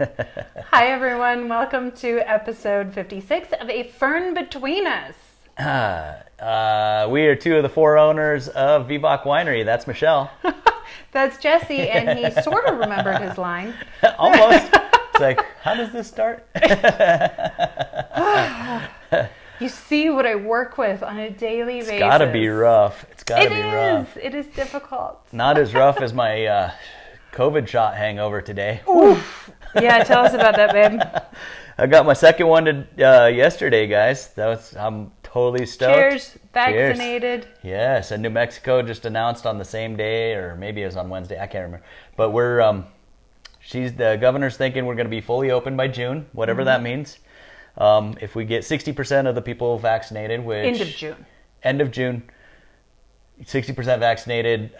Hi everyone, welcome to episode 56 of A Fern Between Us. We are two of the four owners of Winery. That's Michelle. That's Jesse, and he sort of remembered his line. Almost. It's like, how does this start? You see what I work with on a daily basis. It's gotta be rough. It's gotta be rough. It is difficult. Not as rough as my COVID shot hangover today. Oof. Yeah, tell us about that, babe. I got my second one yesterday, guys. I'm totally stoked. Cheers. Vaccinated. Cheers. Yes, and New Mexico just announced on the same day, or maybe it was on Wednesday. I can't remember. But the governor's thinking we're going to be fully open by June, whatever that means. If we get 60% of the people vaccinated, which end of June, 60% vaccinated,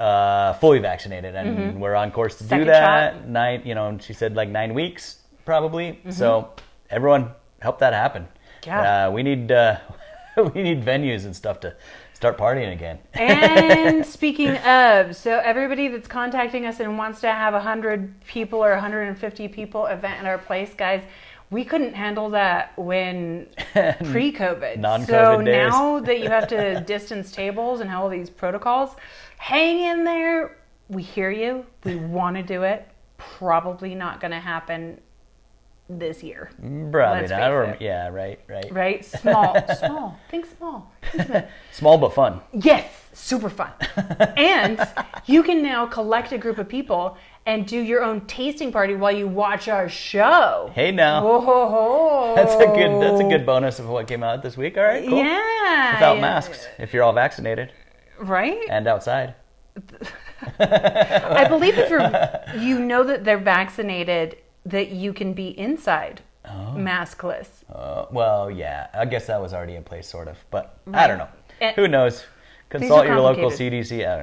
fully vaccinated, and we're on course to do that. Shot. She said like 9 weeks probably. So everyone, help that happen. Yeah, we need venues and stuff to start partying again. And speaking of, so everybody that's contacting us and wants to have 100 people or 150 people event at our place, guys, we couldn't handle that when pre-COVID. Non-COVID so days. Now that you have to distance tables and have all these protocols, hang in there. We hear you. We want to do it. Probably not going to happen this year. Probably not. Yeah, right. Right? Small. Think small. Small but fun. Yes, super fun. And you can now collect a group of people and do your own tasting party while you watch our show. Hey now. Whoa. That's a good bonus of what came out this week. All right, cool. Yeah. Without masks, if you're all vaccinated. Right? And outside. I believe if you know that they're vaccinated, that you can be inside maskless. Well, yeah. I guess that was already in place, sort of. But right. I don't know. Who knows? Consult your local CDC. I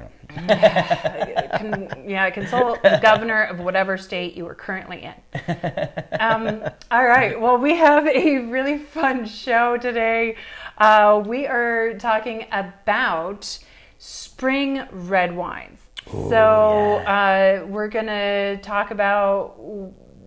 don't know. Consult the governor of whatever state you are currently in. All right. Well, we have a really fun show today. We are talking about spring red wines. Ooh, we're going to talk about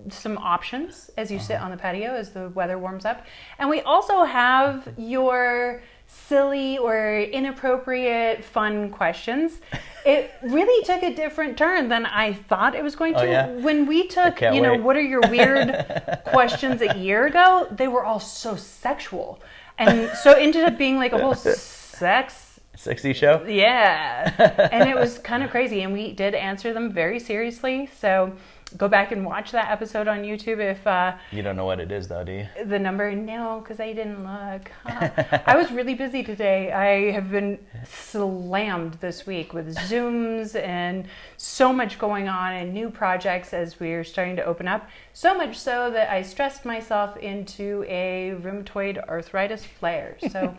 some options as you sit on the patio as the weather warms up. And we also have your silly or inappropriate fun questions. It really took a different turn than I thought it was going to. Yeah? When we took, what are your weird questions a year ago, they were all so sexual. And so it ended up being like a whole sexy show? Yeah. And it was kind of crazy. And we did answer them very seriously. So go back and watch that episode on YouTube if... you don't know what it is, though, do you? The number? No, because I didn't look. I was really busy today. I have been slammed this week with Zooms and so much going on and new projects as we're starting to open up. So much so that I stressed myself into a rheumatoid arthritis flare. So...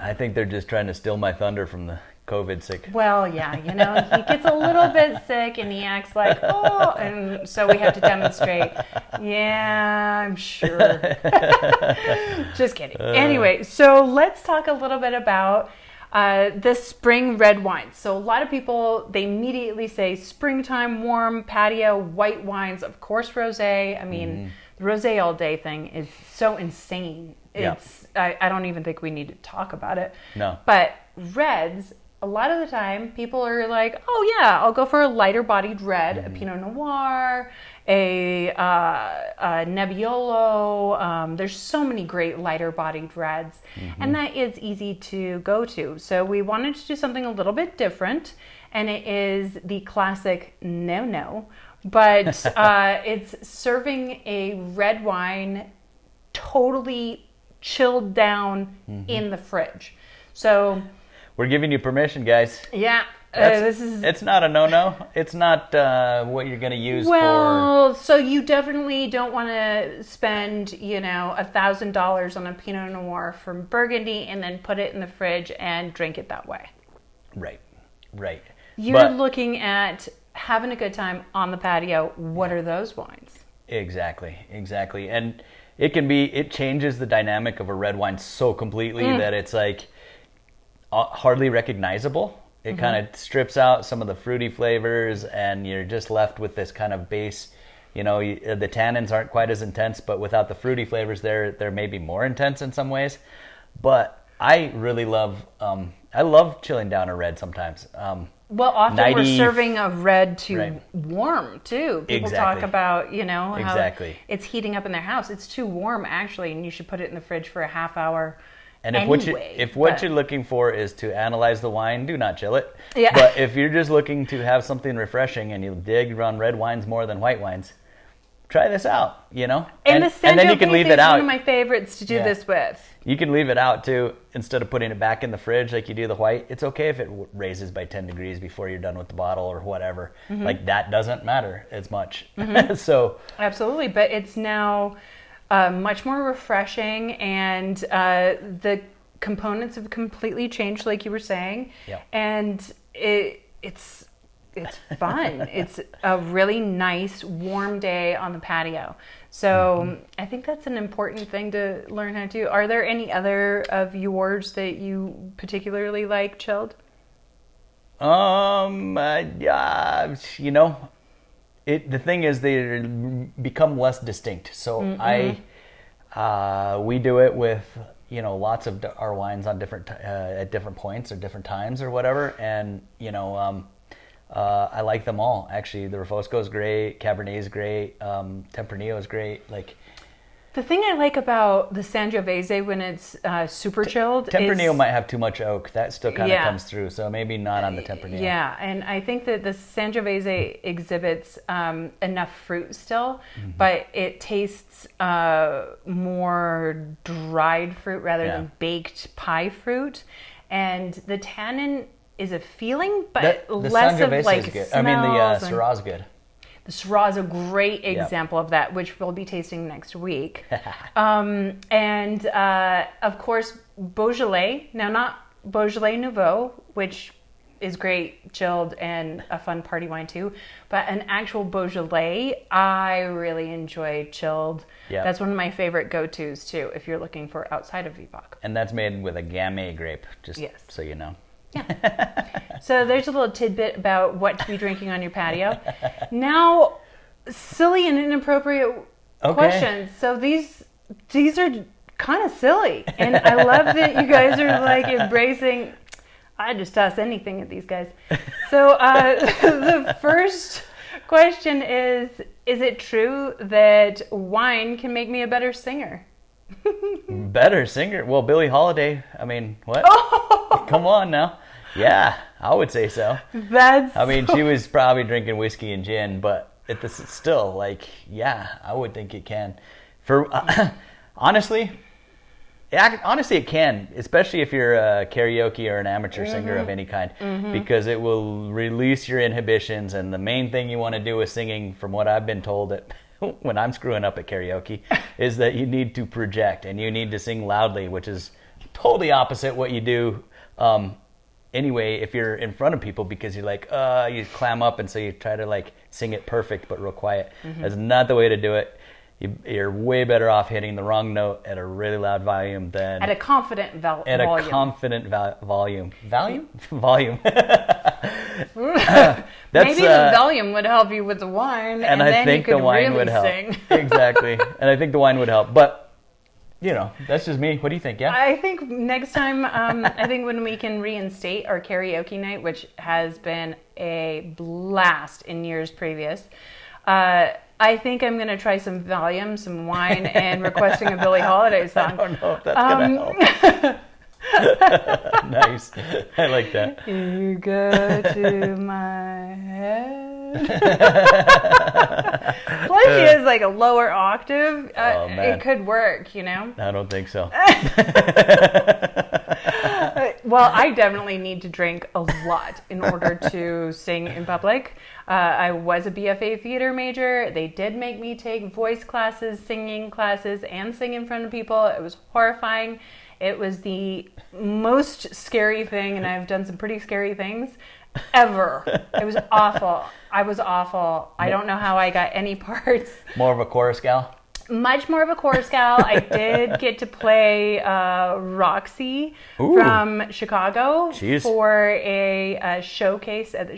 I think they're just trying to steal my thunder from the COVID sick. Well, yeah, he gets a little bit sick and he acts like, oh, and so we have to demonstrate. Yeah, I'm sure. Just kidding. Anyway, so let's talk a little bit about the spring red wines. So a lot of people, they immediately say springtime, warm, patio, white wines, of course, rosé. I mean, the rosé all day thing is so insane. I don't even think we need to talk about it. No. But reds, a lot of the time, people are like, oh yeah, I'll go for a lighter bodied red, a Pinot Noir, a Nebbiolo. There's so many great lighter bodied reds. And that is easy to go to. So we wanted to do something a little bit different. And it is the classic no. But it's serving a red wine totally chilled down in the fridge. So we're giving you permission, guys. Yeah. It's not a no. It's not what you're going to use Well, so you definitely don't want to spend, $1,000 on a Pinot Noir from Burgundy and then put it in the fridge and drink it that way. Right. You're looking at having a good time on the patio. What are those wines? Exactly. And it changes the dynamic of a red wine so completely that it's like hardly recognizable. It kind of strips out some of the fruity flavors, and you're just left with this kind of base. The tannins aren't quite as intense, but without the fruity flavors, they're maybe more intense in some ways. But I really love chilling down a red sometimes. Well, often 90, we're serving a red to right. warm too. People Exactly. talk about, how Exactly. it's heating up in their house. It's too warm actually, and you should put it in the fridge for a half hour. And if what you're looking for is to analyze the wine, do not chill it. Yeah. But if you're just looking to have something refreshing and you dig on red wines more than white wines, try this out, And the Sangiovese and then you can leave it out. One of my favorites to do this with. You can leave it out too instead of putting it back in the fridge like you do the white. It's okay if it raises by 10 degrees before you're done with the bottle or whatever. Like that doesn't matter as much. So absolutely, but it's now much more refreshing, and the components have completely changed, like you were saying. Yeah. And it's fun. It's a really nice warm day on the patio. So I think that's an important thing to learn how to do. Are there any other of yours that you particularly like chilled? The thing is they become less distinct. So we do it with lots of our wines on different at different points or different times or whatever, and I like them all. Actually, the Refosco is great, Cabernet is great, Tempranillo is great. Like the thing I like about the Sangiovese when it's super chilled, Tempranillo might have too much oak. That still kind of comes through, so maybe not on the Tempranillo. Yeah, and I think that the Sangiovese exhibits enough fruit still, but it tastes more dried fruit rather than baked pie fruit, and the tannin is a feeling, but the less Sangiovese of like is good. smells. The Syrah's good. The Syrah is a great example of that, which we'll be tasting next week. And of course, Beaujolais. Now, not Beaujolais Nouveau, which is great chilled and a fun party wine too, but an actual Beaujolais I really enjoy chilled. Yep. That's one of my favorite go-tos too, if you're looking for outside of Vivac. And that's made with a Gamay grape, just so you know. Yeah. So there's a little tidbit about what to be drinking on your patio. Now, silly and inappropriate questions. So these are kind of silly, and I love that you guys are like embracing. I just toss anything at these guys. So the first question is it true that wine can make me a better singer? Better singer? Well, Billie Holiday. I mean, what? Oh! Come on now. Yeah, I would say so. She was probably drinking whiskey and gin, but still, like, yeah, I would think it can. Honestly, it can, especially if you're a karaoke or an amateur singer of any kind, because it will release your inhibitions. And the main thing you want to do with singing, from what I've been told when I'm screwing up at karaoke, is that you need to project and you need to sing loudly, which is totally opposite what you do anyway if you're in front of people, because you're like, you clam up, and so you try to like sing it perfect but real quiet. That's not the way to do it. You're way better off hitting the wrong note at a really loud volume than at a confident volume. At a confident volume. Volume. Maybe the volume would help you with the wine, and then I think you could the wine really would help. Sing. Exactly, and I think the wine would help. But that's just me. What do you think? Yeah, I think next time, I think when we can reinstate our karaoke night, which has been a blast in years previous. I think I'm going to try some Valium, some wine, and requesting a Billie Holiday song. I don't know if that's going to help. Nice. I like that. You go to my head. Plus, she has like a lower octave. It could work, I don't think so. Well, I definitely need to drink a lot in order to sing in public. I was a BFA theater major. They did make me take voice classes, singing classes, and sing in front of people. It was horrifying. It was the most scary thing, and I've done some pretty scary things ever. It was awful. I was awful. I don't know how I got any parts. More of a chorus gal? Much more of a chorus gal. I did get to play Roxy from Chicago for a showcase at the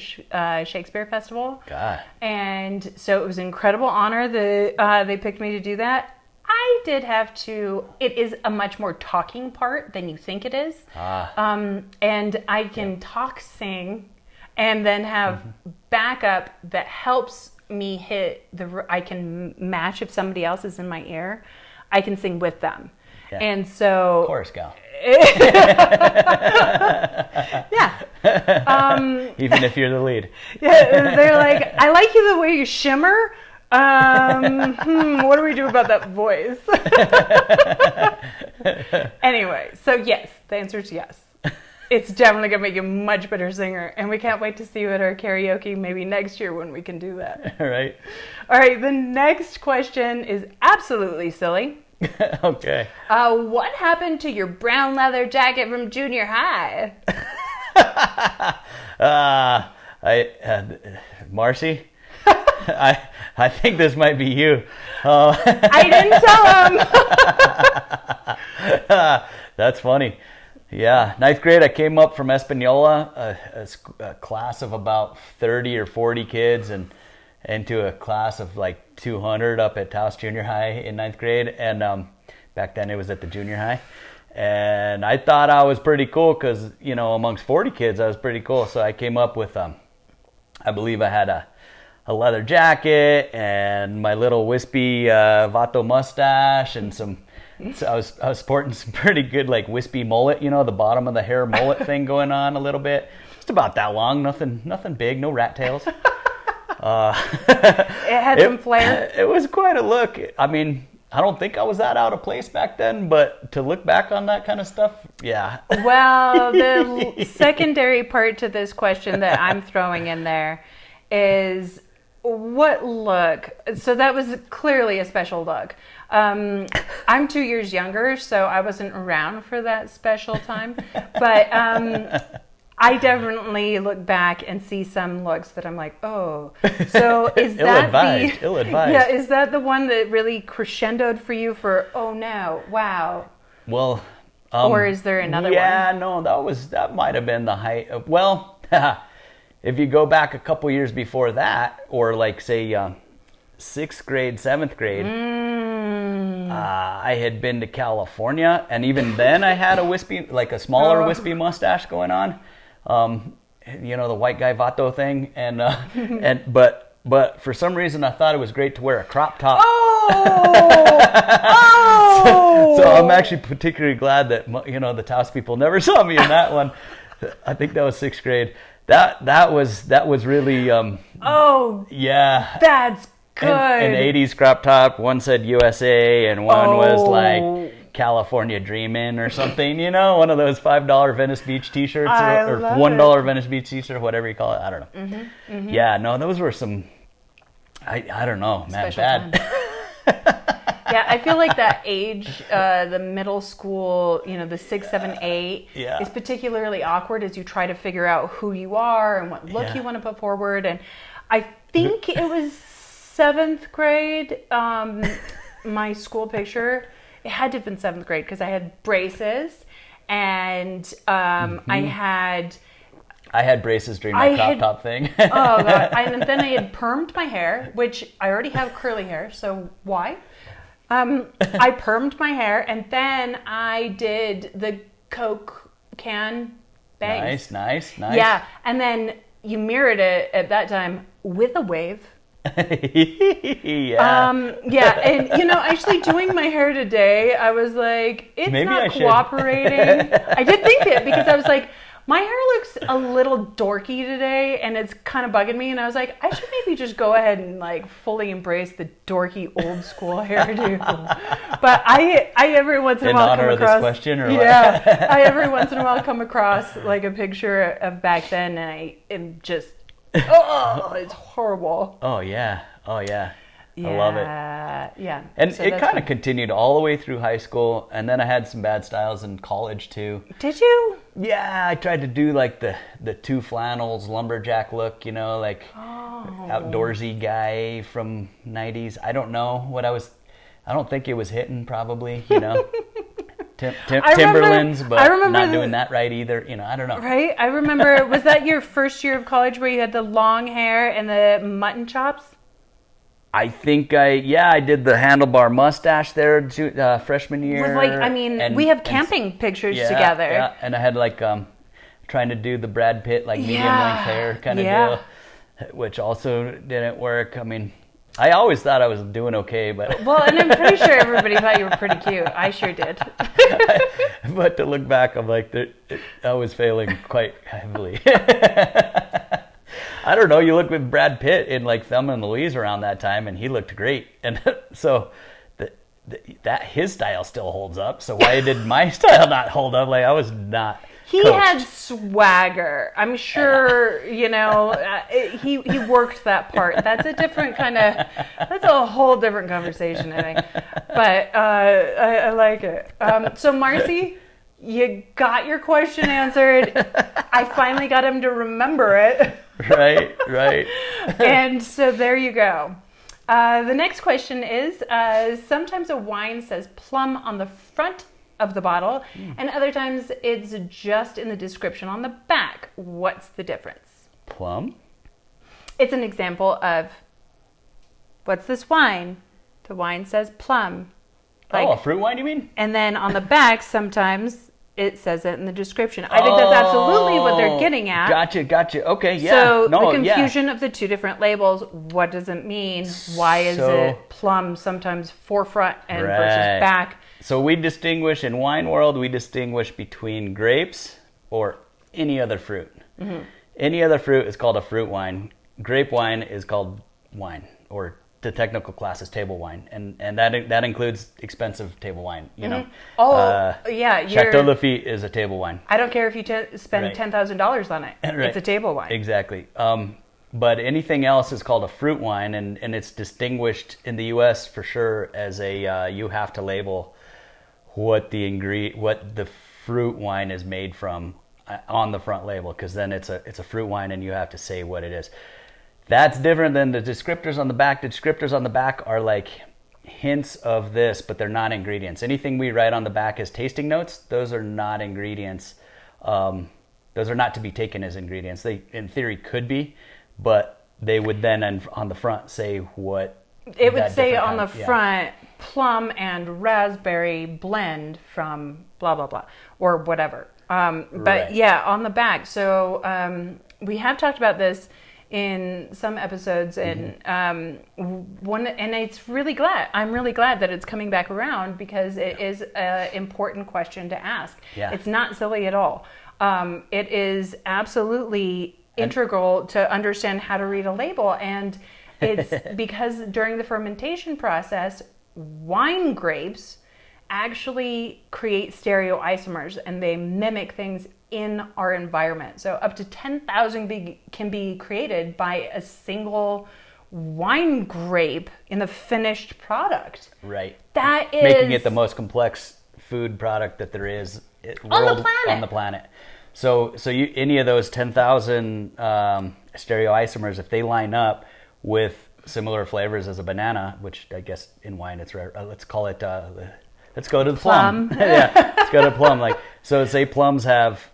Shakespeare Festival. God. And so it was an incredible honor that they picked me to do that. I did have to, it is a much more talking part than you think it is. And I can talk, sing, and then have backup that helps me hit I can match if somebody else is in my ear. I can sing with them. Yeah. And so chorus gal. Yeah. Even if you're the lead. Yeah, they're like, I like you the way you shimmer. What do we do about that voice? Anyway, so yes, the answer is yes. It's definitely going to make you a much better singer. And we can't wait to see you at our karaoke maybe next year when we can do that. Right. All right, the next question is absolutely silly. Okay. What happened to your brown leather jacket from junior high? Marcy? I think this might be you. I didn't tell him. That's funny. Yeah, ninth grade, I came up from Espanola, a class of about 30 or 40 kids, and into a class of like 200 up at Taos Junior High in ninth grade. And back then it was at the junior high. And I thought I was pretty cool because, you know, amongst 40 kids, I was pretty cool. So I came up with, I believe I had a leather jacket and my little wispy vato mustache and some... So I was sporting some pretty good like wispy mullet, you know, the bottom of the hair mullet thing going on a little bit. Just about that long, nothing big, no rat tails. It had some flair. It was quite a look. I mean, I don't think I was that out of place back then, but to look back on that kind of stuff, yeah. Well, the secondary part to this question that I'm throwing in there is what look? So that was clearly a special look. I'm 2 years younger, so I wasn't around for that special time. But I definitely look back and see some looks that I'm like, oh. So is that ill-advised. Yeah, is that the one that really crescendoed for you for, oh no, wow. Well, or is there another one? Yeah, no, that might have been the height of, well, if you go back a couple years before that, or like say 6th grade, 7th grade, I had been to California, and even then I had a wispy, like a smaller wispy mustache going on. You know, the white guy vato thing, and but for some reason I thought it was great to wear a crop top. So I'm actually particularly glad that, you know, the Taos people never saw me in that one. I think that was 6th grade. That was really yeah, that's good. An 80s crop top. One said USA and one was like California Dreamin' or something, you know, one of those $5 Venice Beach t-shirts or $1 Venice Beach t-shirt, whatever you call it. I don't know. Yeah, no, those were some, I don't know, man, special bad. Yeah, I feel like that age, the middle school, you know, the 6, 7, 8, is particularly awkward as you try to figure out who you are and what look you want to put forward. And I think it was 7th grade, my school picture. It had to have been 7th grade because I had braces and I had braces during my crop top thing. Oh, God. And then I had permed my hair, which I already have curly hair, so why? I permed my hair, and then I did the Coke can bangs. Nice. Yeah, and then you mirrored it at that time with a wave. Yeah. Yeah, and you know, actually doing my hair today, I was like, it's maybe not cooperating. I did think it because I was like, my hair looks a little dorky today and it's kind of bugging me, and I was like, I should maybe just go ahead and like fully embrace the dorky old school hairdo. But I every once in a while come across this question, or yeah, I every once in a while come across like a picture of back then, and I am just it's horrible. Oh yeah. I love it. Yeah. And so it kind of continued all the way through high school, and then I had some bad styles in college too. Did you? Yeah, I tried to do like the 2 flannels lumberjack look, you know, like outdoorsy guy from 90s. I don't know what I was. I don't think it was hitting, probably, you know. I Timberlands, remember- I but remember not doing that right either. You know, I don't know. Right? I remember, was that your first year of college where you had the long hair and the mutton chops? I think I did the handlebar mustache there freshman year. With like, I mean, we have camping pictures together. Yeah, and I had like trying to do the Brad Pitt like medium length hair kind of deal, which also didn't work. I mean, I always thought I was doing okay, but well, and I'm pretty sure everybody thought you were pretty cute. I sure did. But to look back, I'm like, I was failing quite heavily. I don't know. You look with Brad Pitt in like Thelma and Louise around that time, and he looked great, and so that his style still holds up. So why did my style not hold up? Like I was not. He coached. had swagger. I'm sure, you know, he worked that part. That's a different kind of, that's a whole different conversation, I think. But I like it. So Marcy, you got your question answered. I finally got him to remember it. Right. And so there you go. The next question is, sometimes a wine says plum on the front of the bottle, and other times it's just in the description on the back. What's the difference? Plum? It's an example of, what's this wine? The wine says plum. Like, a fruit wine, you mean? And then on the back, sometimes it says it in the description. I think that's absolutely what they're getting at. Gotcha. Okay, yeah. So the confusion of the two different labels, what does it mean? Why is it plum sometimes forefront and versus back? So we distinguish, in wine world, we distinguish between grapes or any other fruit. Mm-hmm. Any other fruit is called a fruit wine. Grape wine is called wine, or the technical class is table wine, and that includes expensive table wine. You know. Chateau Lafite is a table wine. I don't care if you spend $10,000 on it. Right. It's a table wine. Exactly. But anything else is called a fruit wine, and it's distinguished in the U.S. for sure as a you have to label what the fruit wine is made from on the front label, because then it's a fruit wine and you have to say what it is. That's different than the descriptors on the back. The descriptors on the back are like hints of this, but they're not ingredients. Anything we write on the back as tasting notes, those are not ingredients. Those are not to be taken as ingredients. They, in theory, could be, but they would then on the front say what. It would say on the front, plum and raspberry blend from blah, blah, blah, or whatever. But yeah, on the back. So we have talked about this in some episodes, and and it's really I'm really glad that it's coming back around, because it is an important question to ask. Yeah. It's not silly at all. It is absolutely integral to understand how to read a label, and it's because during the fermentation process, wine grapes actually create stereoisomers, and they mimic things in our environment. So up to 10,000 can be created by a single wine grape in the finished product. Right. That is making it the most complex food product that there is on the planet. So any of those 10,000 stereoisomers, if they line up with similar flavors as a banana, which I guess in wine it's rare. Let's call it. Let's go to the plum. Yeah, let's go to plum. Like, so say plums have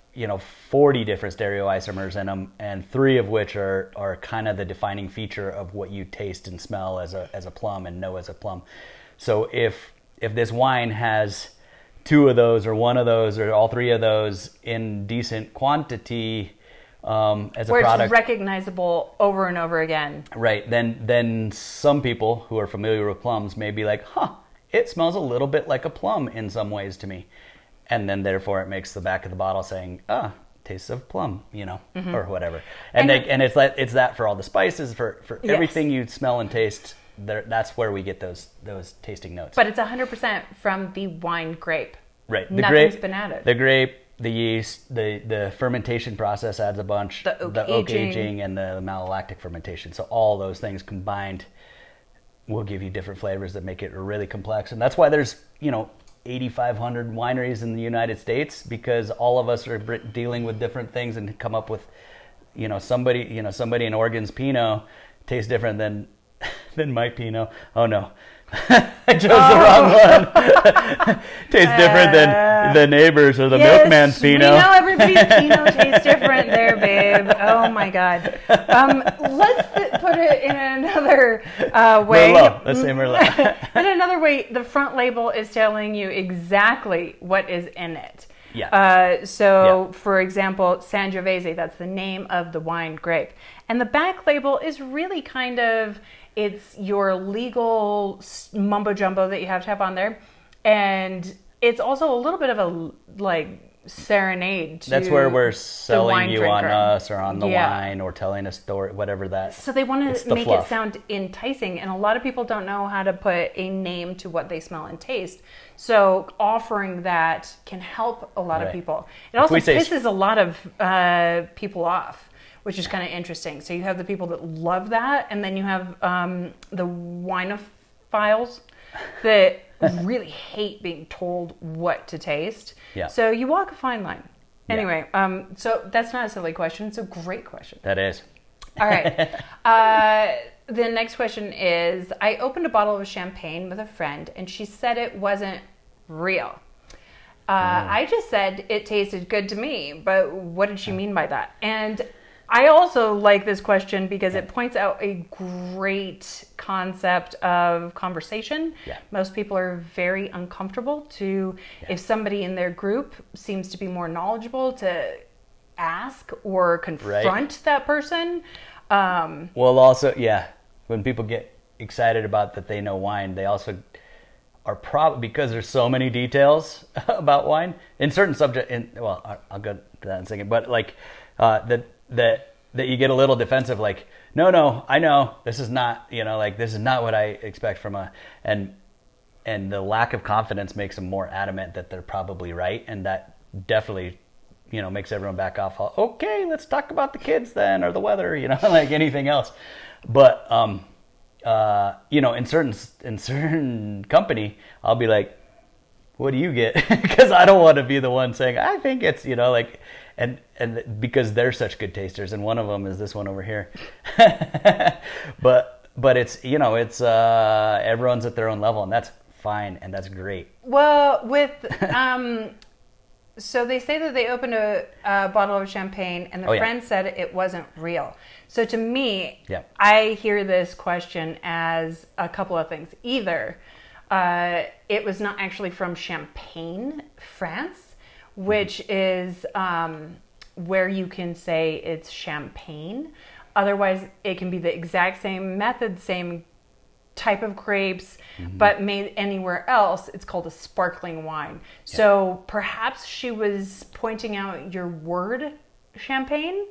40 different stereoisomers in them, and 3 of which are kind of the defining feature of what you taste and smell as a plum and know as a plum. So if this wine has 2 of those or 1 of those or all 3 of those in decent quantity as a where product, it's recognizable over and over again, right? Then some people who are familiar with plums may be like, it smells a little bit like a plum in some ways to me. And then therefore it makes the back of the bottle saying, tastes of plum, or whatever. And it's that for all the spices, for everything you smell and taste. That's where we get those tasting notes. But it's 100% from the wine grape. Right. Nothing's been added. The grape, the yeast, the fermentation process adds a bunch. The oak aging and the malolactic fermentation. So all those things combined will give you different flavors that make it really complex. And that's why there's 8,500 wineries in the United States, because all of us are dealing with different things and come up with, somebody in Oregon's Pinot tastes different than my Pinot. Oh no, I chose the wrong one. Tastes different than the neighbors or the milkman's Pinot. We know everybody's Pinot tastes different there, babe. Oh my God. Let's put it in another way. Merlot. Let's say Merlot. In another way, the front label is telling you exactly what is in it. Yeah. For example, Sangiovese, that's the name of the wine grape. And the back label is really kind of, it's your legal mumbo jumbo that you have to have on there. And it's also a little bit of a serenade to that's where we're selling you drinker. On us or on the wine or telling a story, whatever that. So they want to make it sound enticing. And a lot of people don't know how to put a name to what they smell and taste. So offering that can help a lot of people. It also pisses a lot of people off, which is kind of interesting. So you have the people that love that, and then you have the winophiles that really hate being told what to taste. Yeah. So you walk a fine line. Anyway, so that's not a silly question. It's a great question. That is. All right. The next question is, I opened a bottle of champagne with a friend, and she said it wasn't real. I just said it tasted good to me, but what did she mean by that? And I also like this question because it points out a great concept of conversation. Yeah. Most people are very uncomfortable if somebody in their group seems to be more knowledgeable, to ask or confront that person. Well, also, when people get excited about that they know wine, they also are probably, because there's so many details about wine in certain subject. I'll go to that in a second. But that you get a little defensive, like, no, I know this is not, this is not what I expect from and the lack of confidence makes them more adamant that they're probably right, and that definitely makes everyone back off. Okay, let's talk about the kids then, or the weather, like anything else. But in certain company, I'll be like, what do you get? Because I don't want to be the one saying, I think it's, and because they're such good tasters, and one of them is this one over here. but it's, it's everyone's at their own level, and that's fine, and that's great. Well, with so they say that they opened a bottle of champagne, and the friend said it wasn't real. So to me, I hear this question as a couple of things. Either it was not actually from Champagne, France, which is where you can say it's champagne. Otherwise, it can be the exact same method, same type of grapes, but made anywhere else. It's called a sparkling wine. So perhaps she was pointing out your word, champagne.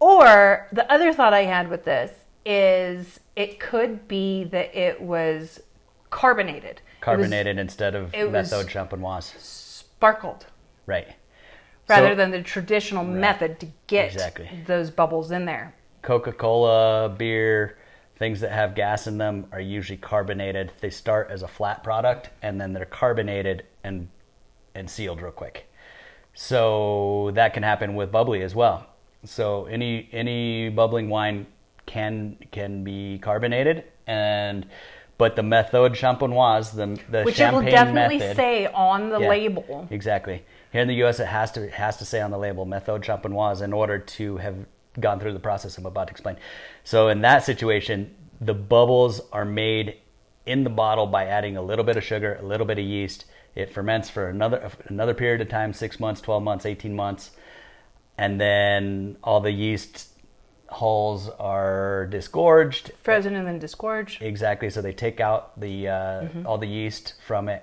Or the other thought I had with this is it could be that it was carbonated. Instead of methode champenoise. Sparkled. Right. Rather than the traditional method to get those bubbles in there. Coca-Cola, beer, things that have gas in them are usually carbonated. They start as a flat product, and then they're carbonated and sealed real quick. So that can happen with bubbly as well. So any bubbling wine can be carbonated, but the methode champenoise, the which champagne it will definitely method, say on the label. Exactly. Here in the U.S., it has to say on the label methode champenoise in order to have gone through the process I'm about to explain. So in that situation, the bubbles are made in the bottle by adding a little bit of sugar, a little bit of yeast. It ferments for another period of time, 6 months, 12 months, 18 months. And then all the yeast hulls are disgorged. Frozen and then disgorged. Exactly. So they take out the all the yeast from it,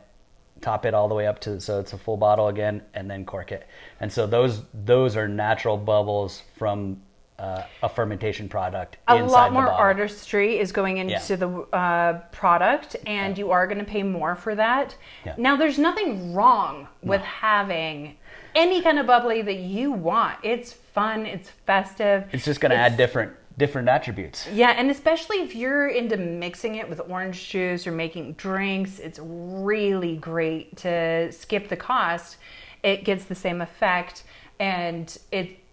top it all the way up so it's a full bottle again, and then cork it. And so those are natural bubbles from a fermentation product. A lot more artistry is going into the product, and you are going to pay more for that. Yeah. Now, there's nothing wrong with having any kind of bubbly that you want. It's fun. It's festive. It's just going to add different attributes. Yeah, and especially if you're into mixing it with orange juice or making drinks, it's really great to skip the cost. It gets the same effect, and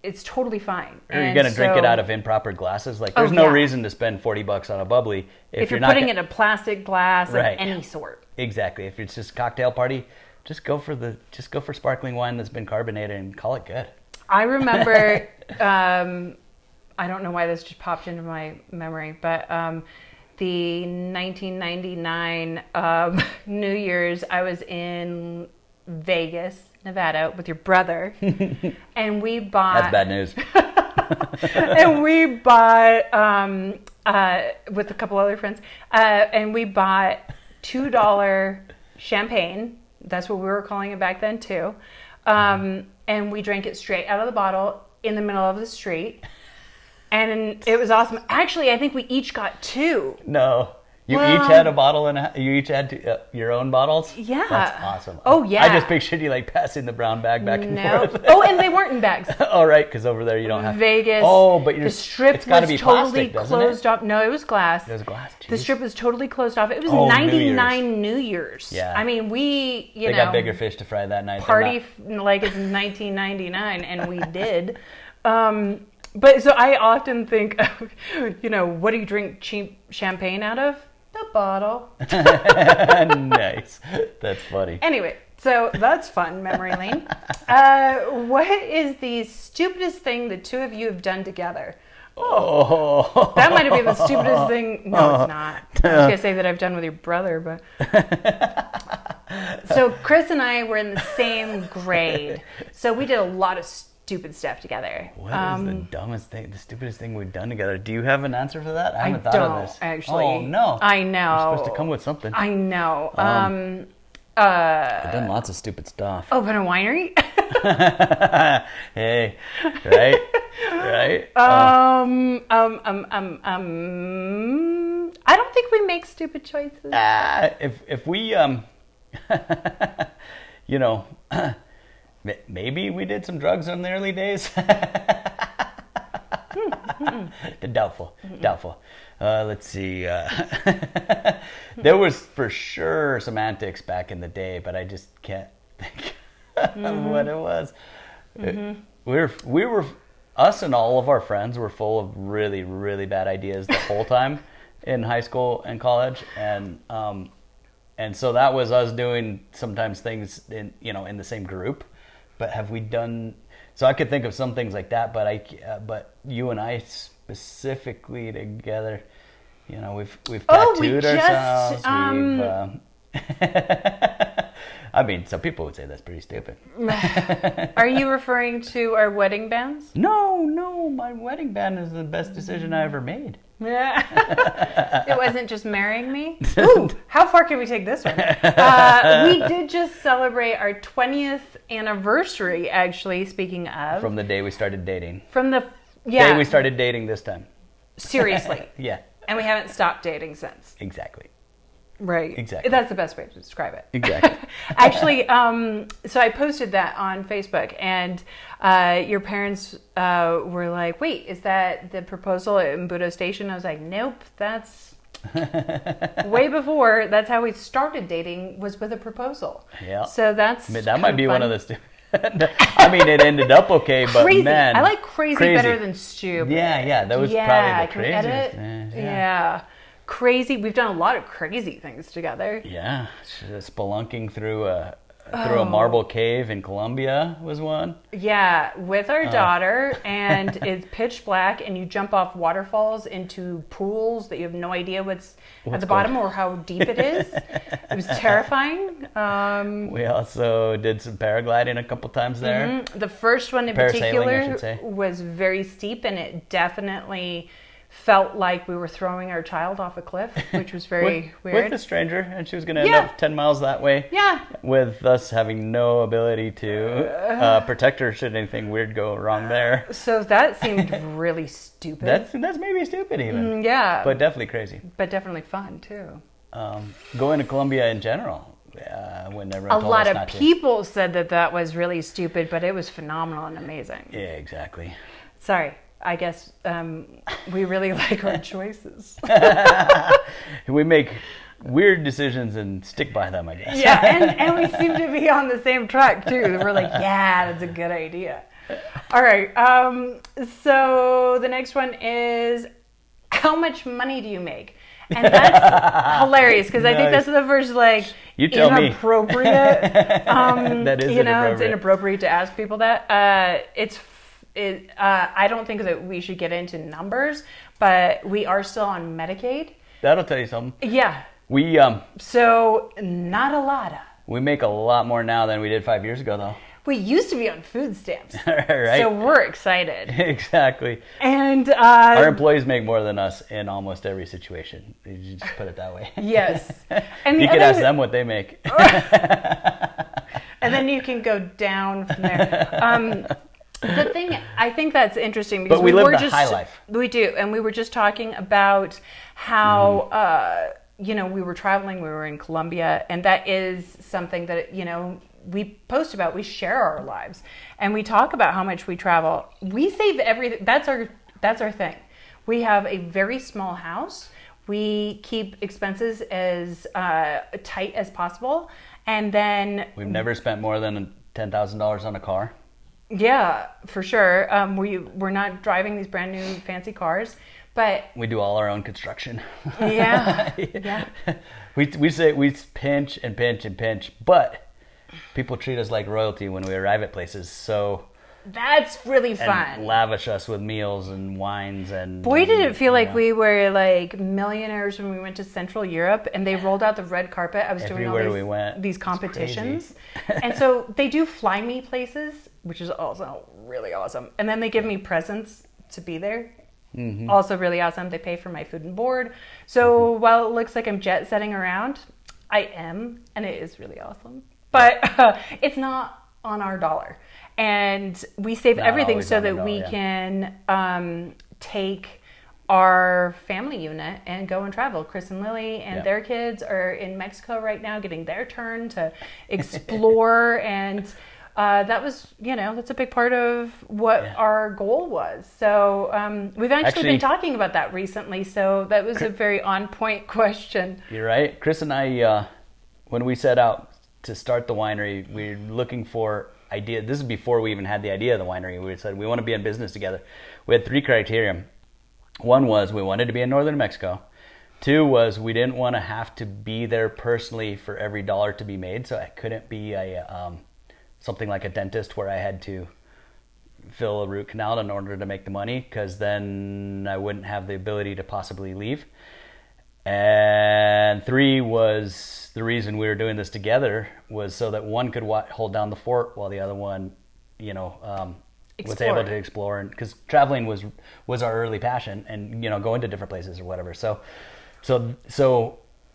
it's totally fine. Or you're going to drink it out of improper glasses. Like, there's no reason to spend $40 on a bubbly if you're putting it in a plastic glass of any sort. Exactly. If it's just a cocktail party, just go for sparkling wine that's been carbonated and call it good. I remember, I don't know why this just popped into my memory, but the 1999 New Year's, I was in Vegas, Nevada, with your brother, and we bought... That's bad news. And we bought, with a couple other friends, and we bought $2 champagne. That's what we were calling it back then, too. And we drank it straight out of the bottle in the middle of the street. And it was awesome. Actually, I think we each got 2. No. You each had a bottle and you each had your own bottles? Yeah. That's awesome. Oh, yeah. I just pictured you like passing the brown bag back and forth. Oh, and they weren't in bags. Oh, right, because over there you don't have... Vegas. Oh, but the strip it's gotta was be totally plastic, closed off. No, it was glass. It was glass. Jeez. The strip was totally closed off. It was New 99 New Year's. Yeah. I mean, they got bigger fish to fry that night. Party like it's 1999, and we did. But so I often think, what do you drink cheap champagne out of? The bottle. Nice. That's funny. Anyway, so that's fun, memory lane. What is the stupidest thing the two of you have done together? Oh, that might have been the stupidest thing. No, it's not. I was going to say that I've done with your brother, but... So Chris and I were in the same grade. So we did a lot of stupid stuff together. What is the stupidest thing we've done together? Do you have an answer for that? I haven't thought of this. Actually. Oh, no. I know. You're supposed to come with something. I know. I've done lots of stupid stuff. Open a winery? Hey, right? Right? I don't think we make stupid choices. If we, maybe we did some drugs in the early days. Doubtful. Let's see. There was for sure some antics back in the day, but I just can't think of what it was. We were, us and all of our friends were full of really, really bad ideas the whole time in high school and college, and so that was us doing sometimes things in the same group. But have we done? So I could think of some things like that, but you and I specifically together, we've tattooed ourselves. I mean, some people would say that's pretty stupid. Are you referring to our wedding bands? No, my wedding band is the best decision I ever made. Yeah. It wasn't just marrying me? Ooh, how far can we take this one? We did just celebrate our 20th anniversary, actually, speaking of. From the day we started dating. Day we started dating this time. Seriously. Yeah. And we haven't stopped dating since. Exactly. Right. Exactly. That's the best way to describe it. Exactly. Actually, so I posted that on Facebook, and your parents were like, wait, is that the proposal at Mbuto Station? I was like, nope, that's way before. That's how we started dating, was with a proposal. Yeah. So that might be one of the stupid. I mean, it ended up okay, but crazy. Man. I like crazy better than stupid. Yeah, that was probably the can we edit? craziest. Yeah. Crazy. We've done a lot of crazy things together. Yeah, spelunking through a marble cave in Colombia was one. Yeah, with our daughter, and it's pitch black, and you jump off waterfalls into pools that you have no idea what's at the bottom or how deep it is. It was terrifying. We also did some paragliding a couple times there. Mm-hmm. The first one in particular was very steep, and it definitely felt like we were throwing our child off a cliff, which was very weird. With a stranger, and she was going to end up 10 miles that way. Yeah. With us having no ability to protect her should anything weird go wrong there. So that seemed really stupid. That's maybe stupid even. Yeah. But definitely crazy. But definitely fun, too. Going to Colombia in general. When everyone told a lot us of not to. people said that was really stupid, but it was phenomenal and amazing. Yeah, exactly. Sorry. I guess we really like our choices. We make weird decisions and stick by them, I guess. Yeah, and we seem to be on the same track, too. We're like, yeah, that's a good idea. All right. So the next one is, how much money do you make? And that's hilarious because I think that's the first You tell inappropriate. That is inappropriate. It's inappropriate to ask people that. I don't think that we should get into numbers, but we are still on Medicaid. That'll tell you something. Yeah. We So not a lot. We make a lot more now than we did 5 years ago, though. We used to be on food stamps. Right. So we're excited. Exactly. And our employees make more than us in almost every situation. You just put it that way. Yes. And you could ask them what they make. And then you can go down from there. The thing, I think that's interesting because but we live the high life. We do. And we were just talking about how, we were traveling, we were in Colombia, and that is something that, we post about. We share our lives, and we talk about how much we travel. We save everything. That's our thing. We have a very small house. We keep expenses as tight as possible, and then we've never spent more than $10,000 on a car. Yeah, for sure. We're not driving these brand new fancy cars, but we do all our own construction. Yeah, yeah. We say we pinch and pinch and pinch, but people treat us like royalty when we arrive at places, so that's really fun. And lavish us with meals and wines and. Boy, did it feel like we were like millionaires when we went to Central Europe and they rolled out the red carpet. I was doing all these competitions, and so they do fly me places, which is also really awesome. And then they give me presents to be there. Mm-hmm. Also really awesome. They pay for my food and board. So while it looks like I'm jet setting around, I am, and it is really awesome. But it's not on our dollar. And we save everything so that we can take our family unit and go and travel. Chris and Lily and their kids are in Mexico right now getting their turn to explore. And that was, that's a big part of what our goal was. So we've actually been talking about that recently. So that was a very on-point question. You're right. Chris and I, when we set out to start the winery, we're looking for idea. This is before we even had the idea of the winery. We said we want to be in business together. We had 3 criteria. One was we wanted to be in northern Mexico. 2 was we didn't want to have to be there personally for every dollar to be made. So I couldn't be something like a dentist where I had to fill a root canal in order to make the money, because then I wouldn't have the ability to possibly leave. And 3 was the reason we were doing this together was so that one could hold down the fort while the other one, was able to explore. And because traveling was our early passion, and going to different places or whatever. So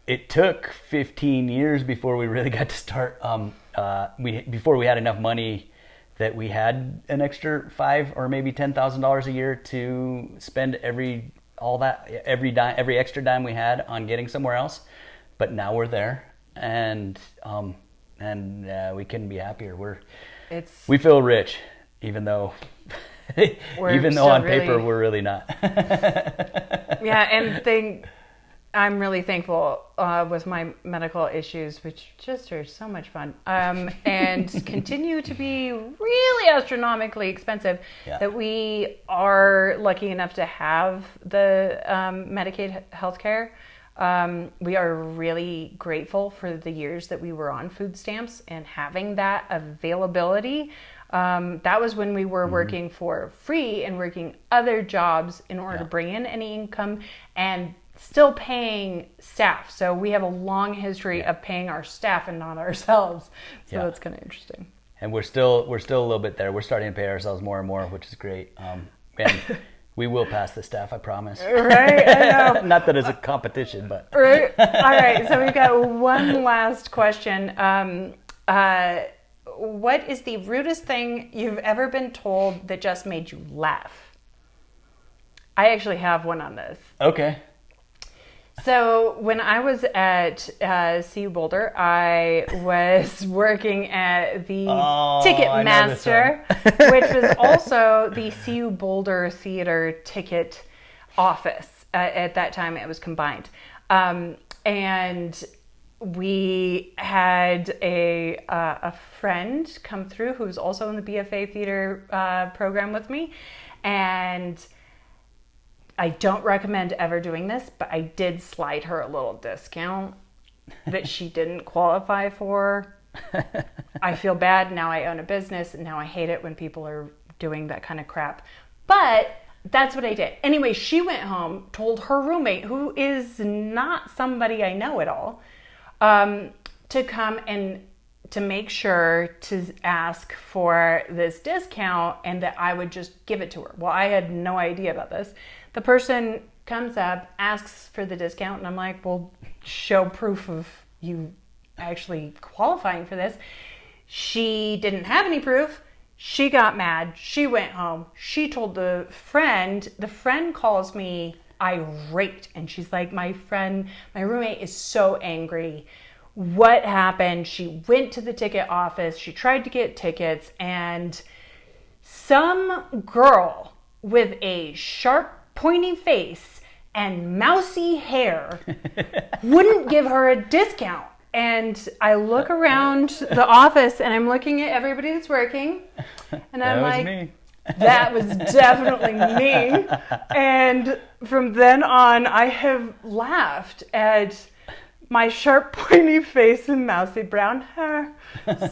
it took 15 years before we really got to start. Before we had enough money that we had an extra $5,000 or maybe $10,000 a year to spend every extra dime we had on getting somewhere else. But now we're there, and we couldn't be happier. We feel rich, even though on paper we're really not. Yeah, and I'm really thankful with my medical issues, which just are so much fun, and continue to be really astronomically expensive, that we are lucky enough to have the Medicaid healthcare. We are really grateful for the years that we were on food stamps and having that availability. That was when we were working for free and working other jobs in order to bring in any income and still paying staff. So we have a long history of paying our staff and not ourselves. So that's kind of interesting. And we're still a little bit there. We're starting to pay ourselves more and more, which is great. And we will pass the staff, I promise. Right, I know. Not that it's a competition, but. Right. All right, so we've got one last question. What is the rudest thing you've ever been told that just made you laugh? I actually have one on this. Okay. So when I was at CU Boulder, I was working at the Ticketmaster, which was also the CU Boulder Theater ticket office. At that time, it was combined. And we had a friend come through who's also in the BFA theater program with me, and I don't recommend ever doing this, but I did slide her a little discount that she didn't qualify for. I feel bad. Now I own a business, and now I hate it when people are doing that kind of crap. But that's what I did. Anyway, she went home, told her roommate, who is not somebody I know at all, to come and to make sure to ask for this discount and that I would just give it to her. Well, I had no idea about this. The person comes up, asks for the discount, and I'm like, well, show proof of you actually qualifying for this. She didn't have any proof. She got mad. She went home. She told the friend. The friend calls me irate, and she's like, my roommate is so angry. What happened? She went to the ticket office. She tried to get tickets, and some girl with a sharp, pointy face and mousy hair wouldn't give her a discount. And I look around the office, and I'm looking at everybody that's working, and I'm like, me. That was definitely me. And from then on, I have laughed at my sharp, pointy face and mousy brown hair.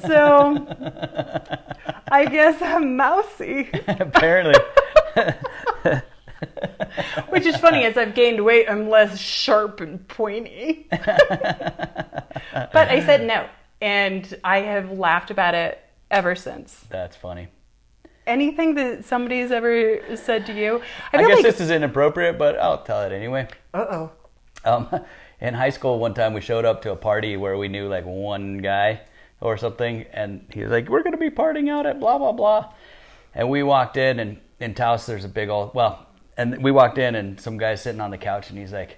So I guess I'm mousy. Apparently. Which is funny, as I've gained weight, I'm less sharp and pointy. But I said no, and I have laughed about it ever since. That's funny. Anything that somebody's ever said to you? I guess this is inappropriate, but I'll tell it anyway. Uh-oh. In high school, one time we showed up to a party where we knew like one guy or something, and he was like, we're going to be partying out at blah, blah, blah. And we walked in, and in Taos, there's a big and we walked in, and some guy's sitting on the couch, and he's like,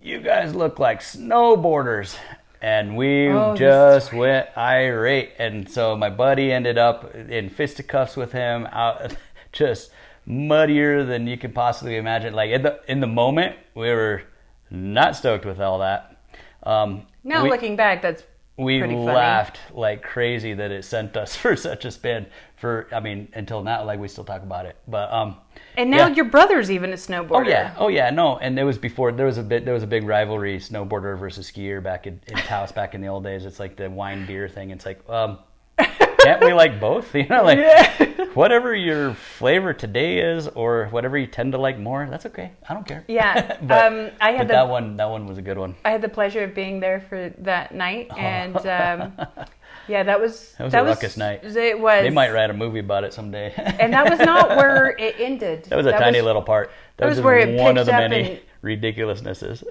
you guys look like snowboarders. And we just went irate. And so my buddy ended up in fisticuffs with him, out just muddier than you could possibly imagine. Like in the moment, we were not stoked with all that. Looking back, that's we pretty laughed like crazy that it sent us for such a spin. Until now, like we still talk about it. But and now your brother's even a snowboarder. Oh yeah, no. And it was before there was a big rivalry, snowboarder versus skier back in Taos back in the old days. It's like the wine beer thing. It's like can't we like both? Whatever your flavor today is, or whatever you tend to like more, that's okay. I don't care. Yeah. that one was a good one. I had the pleasure of being there for that night, and that was a ruckus night. It was. They might write a movie about it someday. And that was not where it ended. That was a tiny little part. That was where it one of the picked many ridiculousnesses.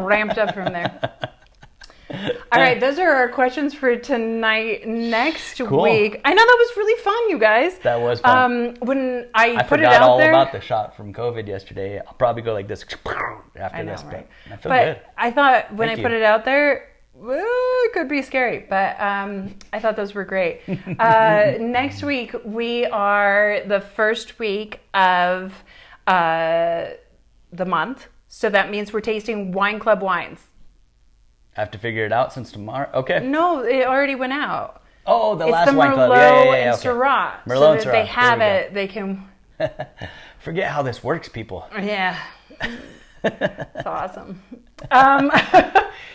Ramped up from there. All right, those are our questions for tonight. Next week, I know that was really fun, you guys. That was fun. When I put it forgot out all there, about the shot from COVID yesterday. I'll probably go like this after this, right? But I feel good. I thought when I put it out there, it could be scary, but I thought those were great. Next week, we are the first week of the month, so that means we're tasting Wine Club wines. I have to figure it out since tomorrow. Okay. No, it already went out. Oh, the it's last the Wine Club. Merlot Yeah, and Syrah. Merlot so and that Syrah. they have it, they can. Forget how this works, people. Yeah. It's awesome.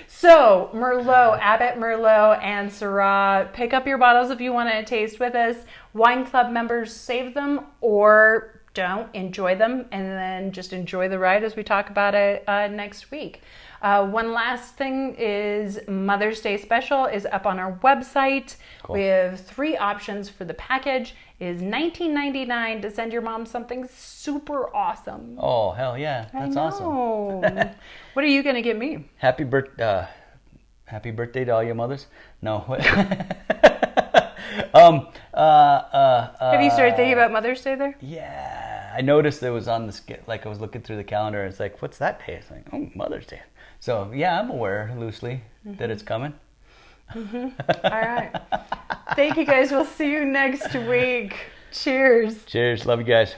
So, Merlot, Abbott Merlot, and Syrah. Pick up your bottles if you want to taste with us. Wine Club members, save them or don't. Enjoy them, and then just enjoy the ride as we talk about it next week. One last thing is Mother's Day special is up on our website. Cool. We have 3 options for the package. It is $19.99 to send your mom something super awesome. Oh, hell yeah. That's awesome. What are you going to get me? Happy birthday to all your mothers. No. Have you started thinking about Mother's Day there? Yeah. I noticed it was on the, like I was looking through the calendar, and it's like, what's that day? It's like, oh, Mother's Day. So, yeah, I'm aware loosely that it's coming. Mm-hmm. All right. Thank you, guys. We'll see you next week. Cheers. Cheers. Love you guys.